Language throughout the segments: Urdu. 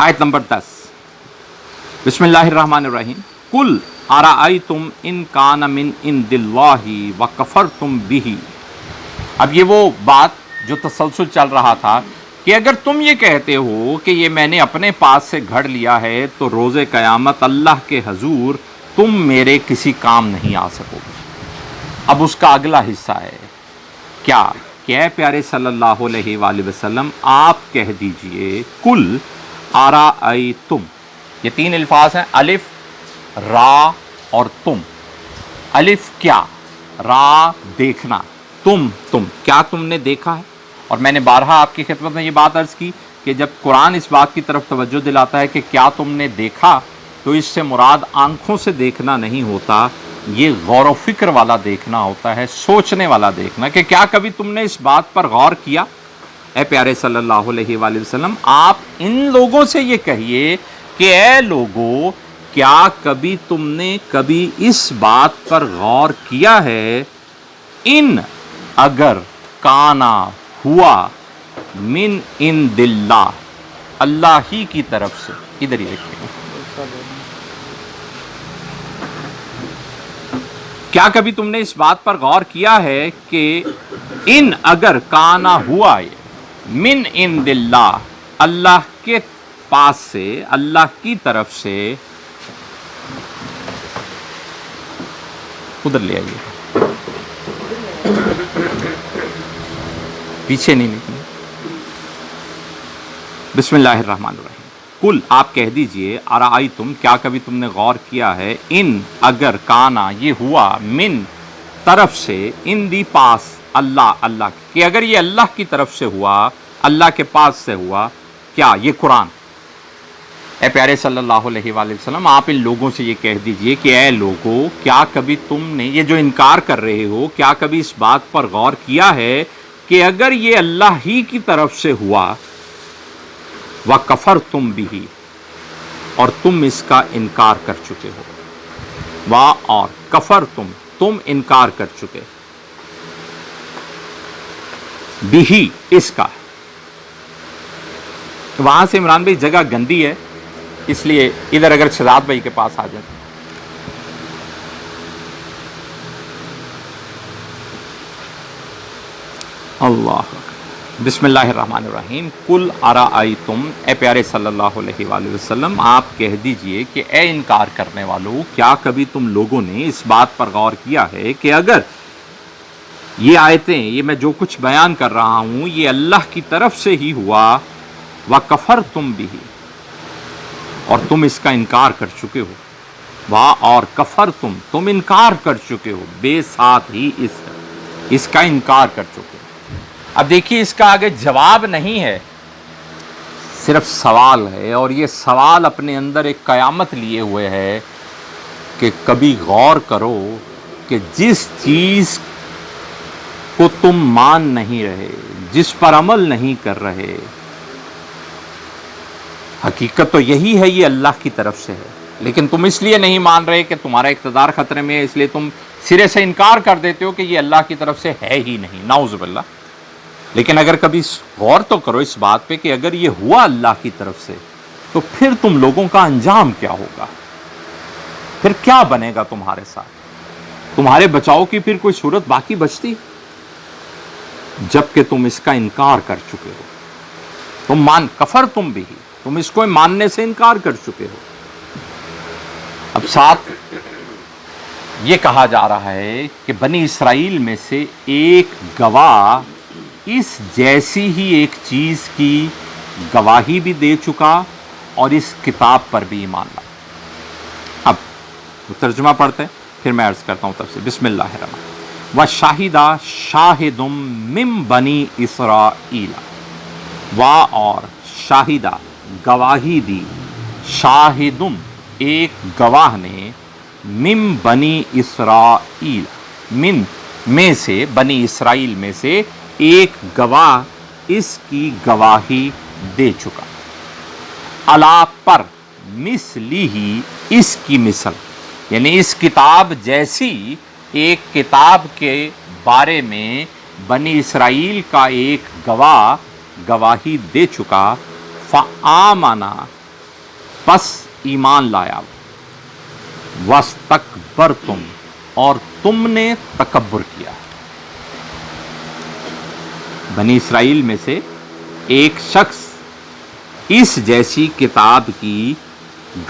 آیت نمبر 10، بسم اللہ الرحمن الرحیم، قل ارأیتم ان کان من عند اللہ وکفرتم بہ۔ اب یہ وہ بات جو تسلسل چل رہا تھا کہ اگر تم یہ کہتے ہو کہ یہ میں نے اپنے پاس سے گھڑ لیا ہے تو روز قیامت اللہ کے حضور تم میرے کسی کام نہیں آ سکو گے۔ اب اس کا اگلا حصہ ہے کیا کہ اے پیارے صلی اللہ علیہ وآلہ وسلم آپ کہہ دیجئے قل ارأیتم، یہ تین الفاظ ہیں، الف را اور تم۔ الف کیا، را دیکھنا، تم کیا تم نے دیکھا ہے؟ اور میں نے بارہا آپ کی خدمت میں یہ بات عرض کی کہ جب قرآن اس بات کی طرف توجہ دلاتا ہے کہ کیا تم نے دیکھا، تو اس سے مراد آنکھوں سے دیکھنا نہیں ہوتا، یہ غور و فکر والا دیکھنا ہوتا ہے، سوچنے والا دیکھنا، کہ کیا کبھی تم نے اس بات پر غور کیا؟ اے پیارے صلی اللہ علیہ وآلہ وسلم آپ ان لوگوں سے یہ کہیے کہ اے لوگو، کیا کبھی تم نے کبھی اس بات پر غور کیا ہے، ان اگر کانا ہوا من عند اللہ، اللہ ہی کی طرف سے، ادھر ہی دیکھیں، کیا کبھی تم نے اس بات پر غور کیا ہے کہ ان اگر کانا ہوا من عند اللہ، اللہ کے پاس سے، اللہ کی طرف سے، ادھر لے آئیے، پیچھے نہیں نکلے، بسم اللہ الرحمن الرحیم، قل آپ کہہ دیجئے ارأیتم کیا کبھی تم نے غور کیا ہے، ان اگر کانا یہ ہوا من طرف سے، ان دی پاس اللہ کہ اگر یہ اللہ کی طرف سے ہوا، اللہ کے پاس سے ہوا، کیا یہ قرآن؟ اے پیارے صلی اللہ علیہ وآلہ وسلم آپ ان لوگوں سے یہ کہہ دیجئے کہ اے لوگو، کیا کبھی تم نے یہ جو انکار کر رہے ہو، کیا کبھی اس بات پر غور کیا ہے کہ اگر یہ اللہ ہی کی طرف سے ہوا، وَكَفَرْتُمْ بِهِ، اور تم اس کا انکار کر چکے ہو، اور کفرتم تم انکار کر چکے، بِهِ اس کا، وہاں سے عمران بھائی جگہ گندی ہے، اس لیے ادھر اگر شہزاد بھائی کے پاس آ جائیں، اللہ بسم اللہ الرحمن الرحیم، قل ارأیتم اے پیارے صلی اللہ علیہ وآلہ وسلم آپ کہہ دیجئے کہ اے انکار کرنے والوں، کیا کبھی تم لوگوں نے اس بات پر غور کیا ہے کہ اگر یہ آیتیں، یہ میں جو کچھ بیان کر رہا ہوں، یہ اللہ کی طرف سے ہی ہوا، وَكَفَرْتُمْ بِهِ، اور تم اس کا انکار کر چکے ہو، اور کفرتم تم انکار کر چکے ہو، بے ساتھ ہی اس کا انکار کر چکے ہو۔ اب دیکھیے اس کا آگے جواب نہیں ہے، صرف سوال ہے، اور یہ سوال اپنے اندر ایک قیامت لیے ہوئے ہے کہ کبھی غور کرو کہ جس چیز کو تم مان نہیں رہے، جس پر عمل نہیں کر رہے، حقیقت تو یہی ہے، یہ اللہ کی طرف سے ہے، لیکن تم اس لیے نہیں مان رہے کہ تمہارا اقتدار خطرے میں ہے، اس لیے تم سرے سے انکار کر دیتے ہو کہ یہ اللہ کی طرف سے ہے ہی نہیں، نعوذ باللہ۔ لیکن اگر کبھی غور تو کرو اس بات پہ کہ اگر یہ ہوا اللہ کی طرف سے، تو پھر تم لوگوں کا انجام کیا ہوگا، پھر کیا بنے گا تمہارے ساتھ، تمہارے بچاؤ کی پھر کوئی صورت باقی بچتی؟ جبکہ تم اس کا انکار کر چکے ہو، کفر تم بھی، تم اس کو ماننے سے انکار کر چکے ہو۔ اب ساتھ یہ کہا جا رہا ہے کہ بنی اسرائیل میں سے ایک گواہ اس جیسی ہی ایک چیز کی گواہی بھی دے چکا اور اس کتاب پر بھی ایمان لایا۔ اب ترجمہ پڑھتے ہیں، پھر میں عرض کرتا ہوں تفسیر، بسم اللہ الرحمن الرحیم، وَشَهِدَ شَاهِدٌ مِّن بَنِي إِسْرَائِيلَ، اور شاہدہ گواہی دی، شاہدم ایک گواہ نے، من بنی اسرائیل من میں سے، بنی اسرائیل میں سے ایک گواہ اس کی گواہی دے چکا، علا پر مثلی ہی اس کی مثل، یعنی اس کتاب جیسی ایک کتاب کے بارے میں بنی اسرائیل کا ایک گواہ گواہی دے چکا، فآمنا پس ایمان لایا وَاسْتَكْبَرْتُمْ اور تم نے تکبر کیا. بنی اسرائیل میں سے ایک شخص اس جیسی کتاب کی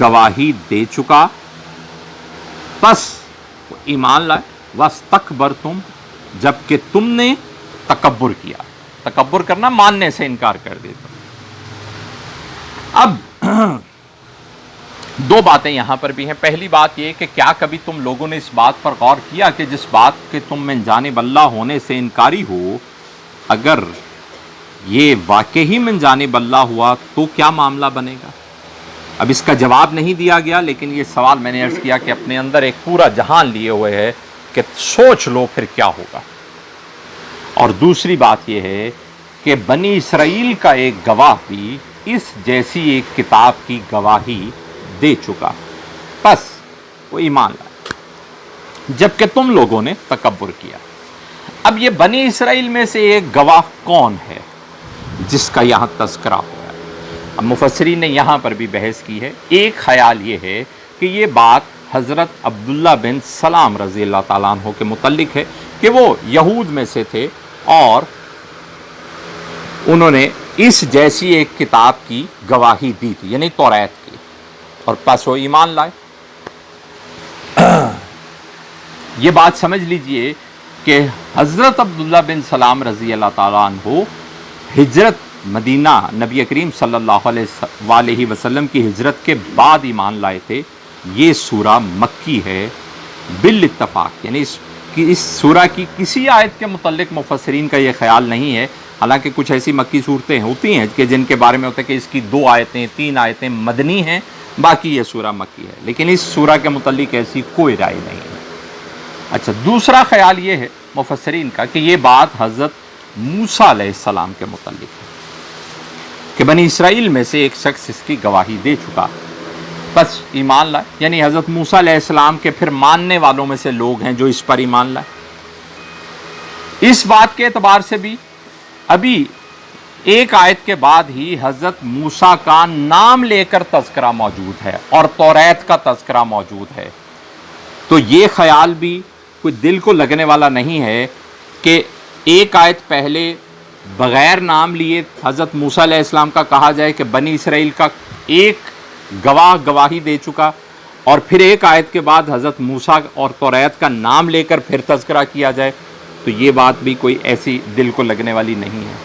گواہی دے چکا، پس ایمان لائے وَاسْتَكْبَرْتُمْ جبکہ تم نے تکبر کیا. تکبر کرنا ماننے سے انکار کر دیتا. اب دو باتیں یہاں پر بھی ہیں. پہلی بات یہ کہ کیا کبھی تم لوگوں نے اس بات پر غور کیا کہ جس بات کے تم من جانب اللہ ہونے سے انکاری ہو، اگر یہ واقعی من جانب اللہ ہوا تو کیا معاملہ بنے گا؟ اب اس کا جواب نہیں دیا گیا، لیکن یہ سوال میں نے عرض کیا کہ اپنے اندر ایک پورا جہان لیے ہوئے ہے کہ سوچ لو پھر کیا ہوگا. اور دوسری بات یہ ہے کہ بنی اسرائیل کا ایک گواہ بھی اس جیسی ایک کتاب کی گواہی دے چکا، پس وہ ایمان لائے جبکہ تم لوگوں نے تکبر کیا. اب یہ بنی اسرائیل میں سے ایک گواہ کون ہے جس کا یہاں تذکرہ ہوا ہے؟ اب مفسرین نے یہاں پر بھی بحث کی ہے. ایک خیال یہ ہے کہ یہ بات حضرت عبداللہ بن سلام رضی اللہ تعالیٰ عنہ کے متعلق ہے کہ وہ یہود میں سے تھے اور انہوں نے اس جیسی ایک کتاب کی گواہی دی تھی، یعنی توریت کی، اور پس وہ ایمان لائے. یہ بات سمجھ لیجئے کہ حضرت عبداللہ بن سلام رضی اللہ تعالیٰ عنہ ہجرت مدینہ نبی کریم صلی اللہ علیہ وسلم کی ہجرت کے بعد ایمان لائے تھے. یہ سورہ مکی ہے بالاتفاق، یعنی اس سورہ کی کسی آیت کے متعلق مفسرین کا یہ خیال نہیں ہے. حالانکہ کچھ ایسی مکی صورتیں ہوتی ہیں کہ جن کے بارے میں ہوتا ہے کہ اس کی 2 آیتیں 3 آیتیں مدنی ہیں، باقی یہ سورہ مکی ہے، لیکن اس سورہ کے متعلق ایسی کوئی رائے نہیں ہے. اچھا، دوسرا خیال یہ ہے مفسرین کا کہ یہ بات حضرت موسیٰ علیہ السلام کے متعلق ہے کہ بنی اسرائیل میں سے ایک شخص اس کی گواہی دے چکا، بس ایمان لائے. یعنی حضرت موسیٰ علیہ السلام کے پھر ماننے والوں میں سے لوگ ہیں جو اس پر ایمان لائے. اس بات کے اعتبار سے بھی ابھی ایک آیت کے بعد ہی حضرت موسیٰ کا نام لے کر تذکرہ موجود ہے اور توریت کا تذکرہ موجود ہے. تو یہ خیال بھی کوئی دل کو لگنے والا نہیں ہے کہ ایک آیت پہلے بغیر نام لیے حضرت موسیٰ علیہ السلام کا کہا جائے کہ بنی اسرائیل کا ایک گواہ گواہی دے چکا، اور پھر ایک آیت کے بعد حضرت موسیٰ اور توریت کا نام لے کر پھر تذکرہ کیا جائے. تو یہ بات بھی کوئی ایسی دل کو لگنے والی نہیں ہے.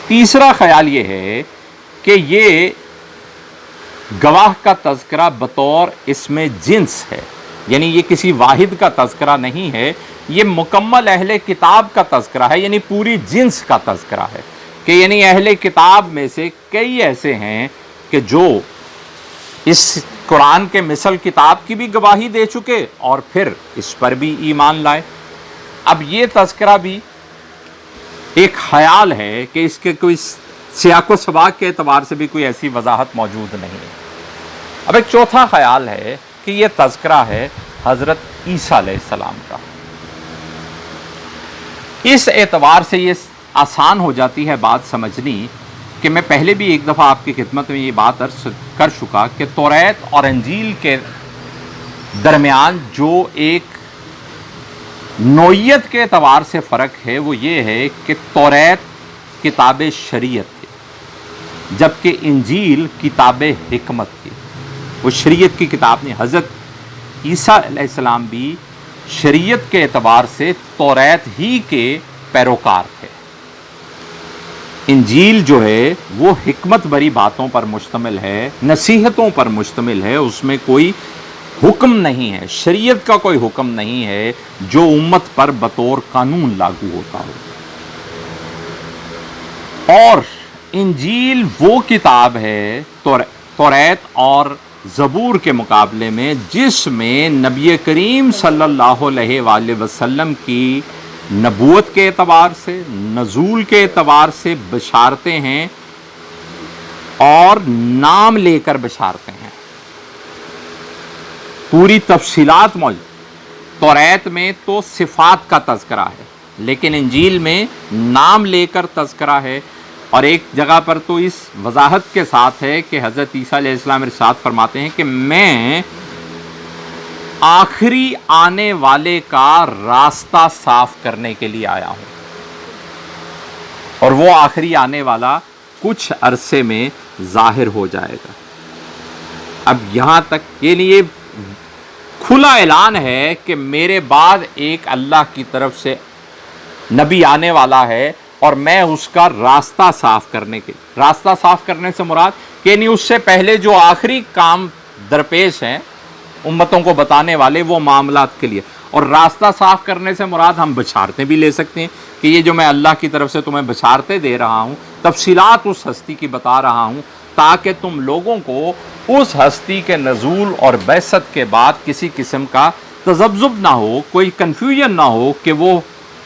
تیسرا خیال یہ ہے کہ یہ گواہ کا تذکرہ بطور اسم جنس ہے، یعنی یہ کسی واحد کا تذکرہ نہیں ہے، یہ مکمل اہل کتاب کا تذکرہ ہے، یعنی پوری جنس کا تذکرہ ہے کہ یعنی اہل کتاب میں سے کئی ایسے ہیں کہ جو اس قرآن کے مثل کتاب کی بھی گواہی دے چکے اور پھر اس پر بھی ایمان لائے. اب یہ تذکرہ بھی ایک خیال ہے کہ اس کے کوئی سیاق و سباق کے اعتبار سے بھی کوئی ایسی وضاحت موجود نہیں ہے. اب ایک چوتھا خیال ہے کہ یہ تذکرہ ہے حضرت عیسیٰ علیہ السلام کا. اس اعتبار سے یہ آسان ہو جاتی ہے بات سمجھنی کہ میں پہلے بھی ایک دفعہ آپ کی خدمت میں یہ بات عرض کر چکا کہ توریت اور انجیل کے درمیان جو ایک نوعیت کے اعتبار سے فرق ہے وہ یہ ہے کہ توریت کتاب شریعت تھی جبکہ انجیل کتاب حکمت تھی. وہ شریعت کی کتاب نہیں. حضرت عیسیٰ علیہ السلام بھی شریعت کے اعتبار سے توریت ہی کے پیروکار تھے. انجیل جو ہے وہ حکمت بری باتوں پر مشتمل ہے، نصیحتوں پر مشتمل ہے، اس میں کوئی حکم نہیں ہے، شریعت کا کوئی حکم نہیں ہے جو امت پر بطور قانون لاگو ہوتا ہو. اور انجیل وہ کتاب ہے توریت اور زبور کے مقابلے میں جس میں نبی کریم صلی اللہ علیہ وآلہ وسلم کی نبوت کے اعتبار سے، نزول کے اعتبار سے بشارتیں ہیں اور نام لے کر بشارتیں ہیں. پوری تفصیلات موجود. توریت میں تو صفات کا تذکرہ ہے لیکن انجیل میں نام لے کر تذکرہ ہے اور ایک جگہ پر تو اس وضاحت کے ساتھ ہے کہ حضرت عیسیٰ علیہ السلام ارشاد فرماتے ہیں کہ میں آخری آنے والے کا راستہ صاف کرنے کے لیے آیا ہوں، اور وہ آخری آنے والا کچھ عرصے میں ظاہر ہو جائے گا۔ اب یہاں تک یہ لیے کھلا اعلان ہے کہ میرے بعد ایک اللہ کی طرف سے نبی آنے والا ہے، اور میں اس کا راستہ صاف کرنے کے، راستہ صاف کرنے سے مراد کہ نہیں اس سے پہلے جو آخری کام درپیش ہیں امتوں کو بتانے والے، وہ معاملات کے لیے، اور راستہ صاف کرنے سے مراد ہم بشارتیں بھی لے سکتے ہیں کہ یہ جو میں اللہ کی طرف سے تمہیں بشارتیں دے رہا ہوں، تفصیلات اس ہستی کی بتا رہا ہوں، تاکہ تم لوگوں کو اس ہستی کے نزول اور بعثت کے بعد کسی قسم کا تذبذب نہ ہو، کوئی کنفیوژن نہ ہو کہ وہ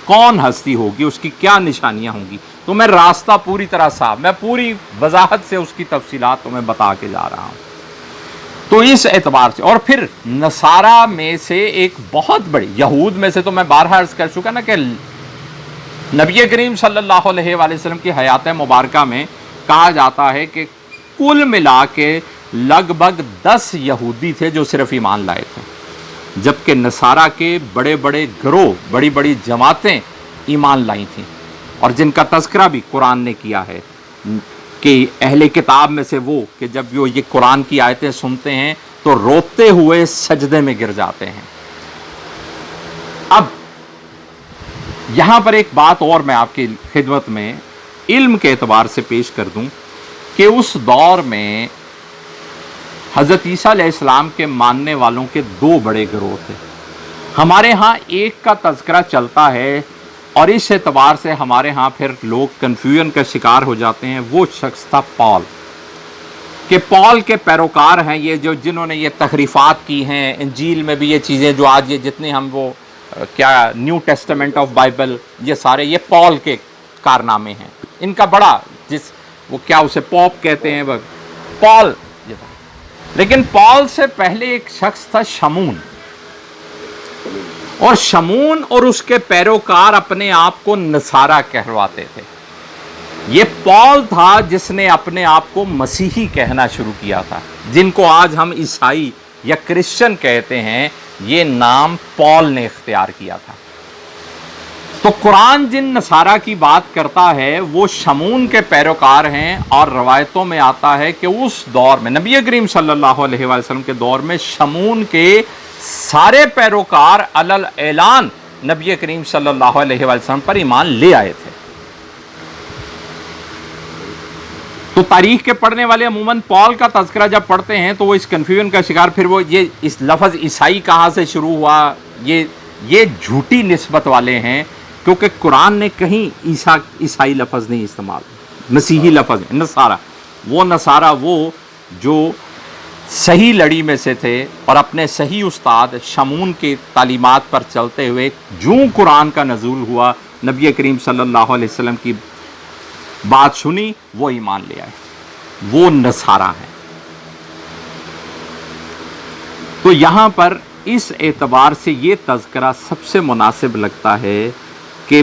کون ہستی ہوگی، اس کی کیا نشانیاں ہوں گی۔ تو میں راستہ پوری طرح صاف، میں پوری وضاحت سے اس کی تفصیلات تمہیں بتا کے جا رہا ہوں۔ تو اس اعتبار سے، اور پھر نصارہ میں سے ایک بہت بڑی، یہود میں سے تو میں بارہا عرض کر چکا نا کہ نبی کریم صلی اللہ علیہ وآلہ وسلم کی حیات مبارکہ میں کہا جاتا ہے کہ کل ملا کے لگ بھگ 10 یہودی تھے جو صرف ایمان لائے تھے، جبکہ نصارہ کے بڑے بڑے گروہ، بڑی بڑی جماعتیں ایمان لائی تھیں، اور جن کا تذکرہ بھی قرآن نے کیا ہے کہ اہل کتاب میں سے وہ کہ جب وہ یہ قرآن کی آیتیں سنتے ہیں تو روتے ہوئے سجدے میں گر جاتے ہیں۔ اب یہاں پر ایک بات اور میں آپ کی خدمت میں علم کے اعتبار سے پیش کر دوں کہ اس دور میں حضرت عیسیٰ علیہ السلام کے ماننے والوں کے 2 بڑے گروہ تھے۔ ہمارے ہاں ایک کا تذکرہ چلتا ہے، اور اس اعتبار سے ہمارے ہاں پھر لوگ کنفیوژن کا شکار ہو جاتے ہیں۔ وہ شخص تھا پال، کہ پال کے پیروکار ہیں یہ جو جنہوں نے یہ تحریفات کی ہیں، انجیل میں بھی یہ چیزیں جو آج یہ جتنے ہم وہ کیا نیو ٹیسٹمنٹ آف بائبل، یہ سارے یہ پال کے کارنامے ہیں۔ ان کا بڑا وہ کیا اسے پوپ کہتے ہیں، پال۔ لیکن پال سے پہلے ایک شخص تھا شمون، اور شمون اور اس کے پیروکار اپنے آپ کو نصارہ کہلواتے تھے۔ یہ پال تھا جس نے اپنے آپ کو مسیحی کہنا شروع کیا تھا، جن کو آج ہم عیسائی یا کرسچن کہتے ہیں، یہ نام پال نے اختیار کیا تھا۔ تو قرآن جن نصارہ کی بات کرتا ہے وہ شمون کے پیروکار ہیں، اور روایتوں میں آتا ہے کہ اس دور میں نبی کریم صلی اللہ علیہ وآلہ وسلم کے دور میں شمون کے سارے پیروکار علل اعلان نبی کریم صلی اللہ علیہ وآلہ وسلم پر ایمان لے آئے تھے۔ تو تاریخ کے پڑھنے والے عموماً پال کا تذکرہ جب پڑھتے ہیں تو وہ اس کنفیوژن کا شکار، پھر وہ یہ اس لفظ عیسائی کہاں سے شروع ہوا، یہ جھوٹی نسبت والے ہیں، کیونکہ قرآن نے کہیں عیسائی لفظ نہیں استعمال، مسیحی لفظ ہے نصارہ۔ وہ نصارہ وہ جو صحیح لڑی میں سے تھے، اور اپنے صحیح استاد شمون کی تعلیمات پر چلتے ہوئے جوں قرآن کا نزول ہوا، نبی کریم صلی اللہ علیہ وسلم کی بات سنی، وہ ایمان لے آئے، وہ نصارہ ہیں۔ تو یہاں پر اس اعتبار سے یہ تذکرہ سب سے مناسب لگتا ہے کہ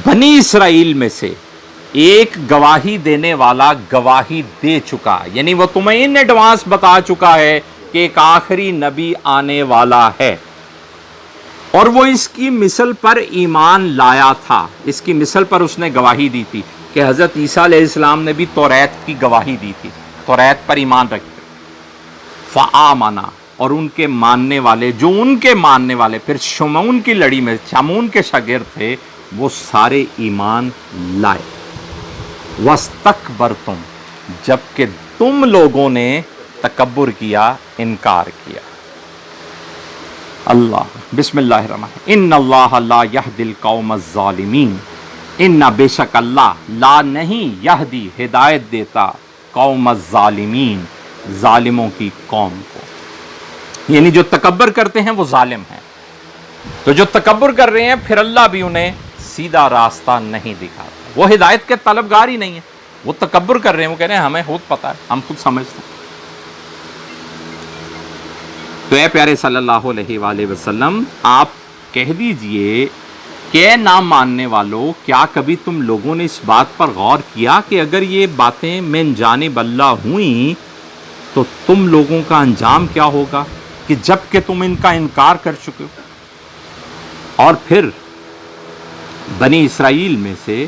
بنی اسرائیل میں سے ایک گواہی دینے والا گواہی دے چکا، یعنی وہ تمہیں ان ایڈوانس بتا چکا ہے کہ ایک آخری نبی آنے والا ہے، اور وہ اس کی مثل پر ایمان لایا تھا، اس کی مثل پر اس نے گواہی دی تھی کہ حضرت عیسیٰ علیہ السلام نے بھی توریت کی گواہی دی تھی، توریت پر ایمان رکھتے، فآمنا، اور ان کے ماننے والے، جو ان کے ماننے والے پھر شمون کی لڑی میں شمون کے شاگرد تھے، وہ سارے ایمان لائے۔ وَاسْتَكْبَرْتُمْ، جبکہ تم لوگوں نے تکبر کیا، انکار کیا۔ اللہ، بسم اللہ الرحمن، ان اللہ لا یہدی القوم الظالمین، ان بے شک اللہ لا نہیں یہدی ہدایت دیتا قوم الظالمین، ظالموں کی قوم کو، یعنی جو تکبر کرتے ہیں وہ ظالم ہیں۔ تو جو تکبر کر رہے ہیں پھر اللہ بھی انہیں سیدھا راستہ نہیں دکھاتا، وہ ہدایت کے طلبگار ہی نہیں ہیں، وہ تکبر کر رہے ہیں، وہ کہہ رہے ہیں ہمیں خود پتہ ہے، ہم خود سمجھتے ہیں۔ تو اے پیارے صلی اللہ علیہ وآلہ وسلم، آپ کہہ دیجئے کہ نہ ماننے والوں، کیا کبھی تم لوگوں نے اس بات پر غور کیا کہ اگر یہ باتیں من جانب اللہ ہوئیں تو تم لوگوں کا انجام کیا ہوگا، کہ جب کہ تم ان کا انکار کر چکے ہو؟ اور پھر بنی اسرائیل میں سے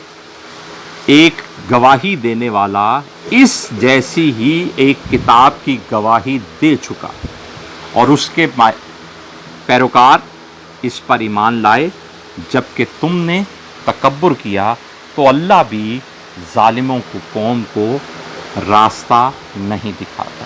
ایک گواہی دینے والا اس جیسی ہی ایک کتاب کی گواہی دے چکا، اور اس کے پیروکار اس پر ایمان لائے، جبکہ تم نے تکبر کیا تو اللہ بھی ظالموں کو قوم کو راستہ نہیں دکھاتا۔